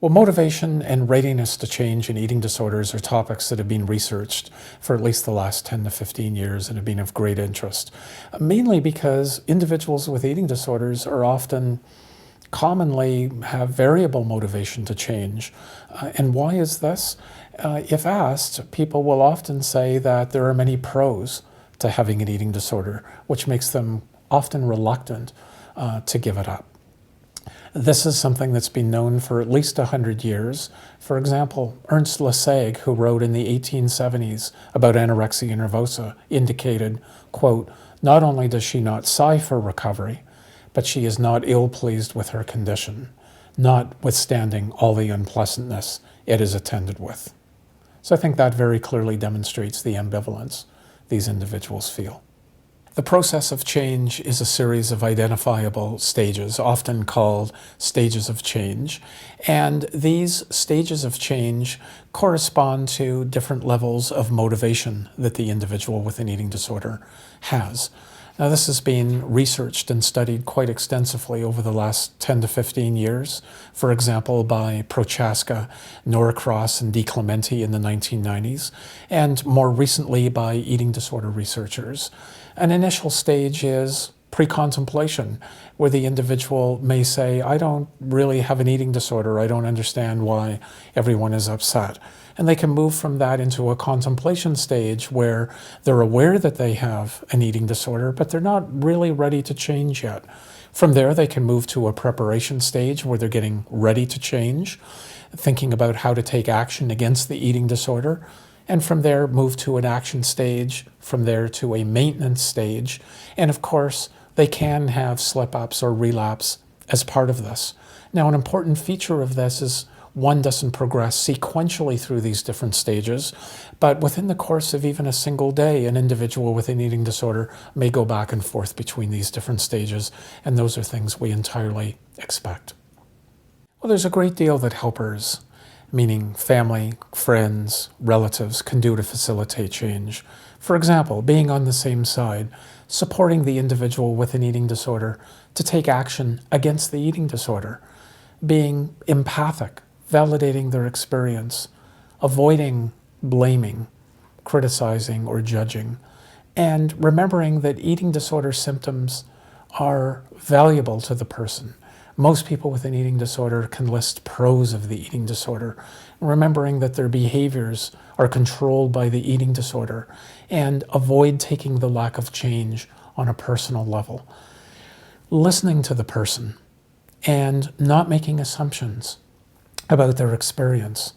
Well, motivation and readiness to change in eating disorders are topics that have been researched for at least the last 10 to 15 years and have been of great interest, mainly because individuals with eating disorders are often commonly have variable motivation to change. And why is this? If asked, people will often say that there are many pros to having an eating disorder, which makes them often reluctant to give it up. This is something that's been known for at least 100 years. For example, Ernst Lassagne, who wrote in the 1870s about anorexia nervosa, indicated, quote, "Not only does she not sigh for recovery, but she is not ill-pleased with her condition, notwithstanding all the unpleasantness it is attended with." So I think that very clearly demonstrates the ambivalence these individuals feel. The process of change is a series of identifiable stages, often called stages of change. And these stages of change correspond to different levels of motivation that the individual with an eating disorder has. Now, this has been researched and studied quite extensively over the last 10 to 15 years, for example, by Prochaska, Norcross, and DiClemente in the 1990s, and more recently by eating disorder researchers. An initial stage is pre-contemplation, where the individual may say, I don't really have an eating disorder, I don't understand why everyone is upset. And they can move from that into a contemplation stage where they're aware that they have an eating disorder, but they're not really ready to change yet. From there, they can move to a preparation stage where they're getting ready to change, thinking about how to take action against the eating disorder. And from there, move to an action stage, from there to a maintenance stage. And of course, they can have slip-ups or relapse as part of this. Now, an important feature of this is one doesn't progress sequentially through these different stages, but within the course of even a single day, an individual with an eating disorder may go back and forth between these different stages, and those are things we entirely expect. Well, there's a great deal that helpers, meaning family, friends, relatives, can do to facilitate change. For example, being on the same side, supporting the individual with an eating disorder to take action against the eating disorder, being empathic, validating their experience, avoiding blaming, criticizing, or judging, and remembering that eating disorder symptoms are valuable to the person. Most people with an eating disorder can list pros of the eating disorder, remembering that their behaviors are controlled by the eating disorder, and avoid taking the lack of change on a personal level. Listening to the person and not making assumptions about their experience.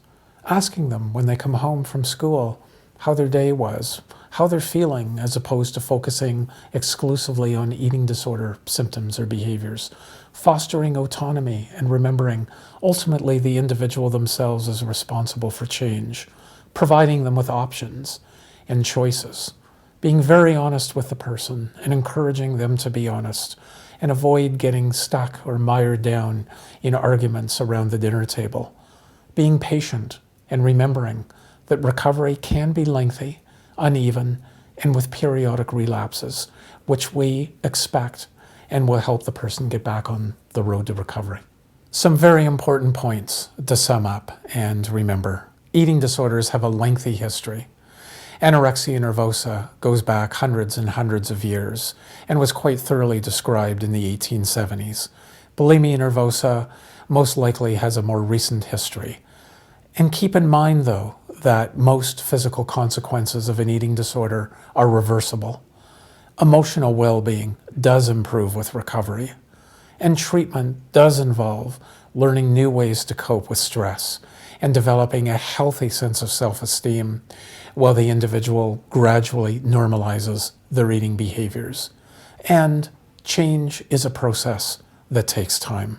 Asking them when they come home from school how their day was, how they're feeling, as opposed to focusing exclusively on eating disorder symptoms or behaviors. Fostering autonomy and remembering ultimately the individual themselves is responsible for change. Providing them with options and choices. Being very honest with the person and encouraging them to be honest, and avoid getting stuck or mired down in arguments around the dinner table. Being patient and remembering that recovery can be lengthy, uneven, and with periodic relapses, which we expect and will help the person get back on the road to recovery. Some very important points to sum up and remember. Eating disorders have a lengthy history. Anorexia nervosa goes back hundreds and hundreds of years and was quite thoroughly described in the 1870s. Bulimia nervosa most likely has a more recent history. And keep in mind, though, that most physical consequences of an eating disorder are reversible. Emotional well-being does improve with recovery, and treatment does involve learning new ways to cope with stress and developing a healthy sense of self-esteem while the individual gradually normalizes their eating behaviors. And change is a process that takes time.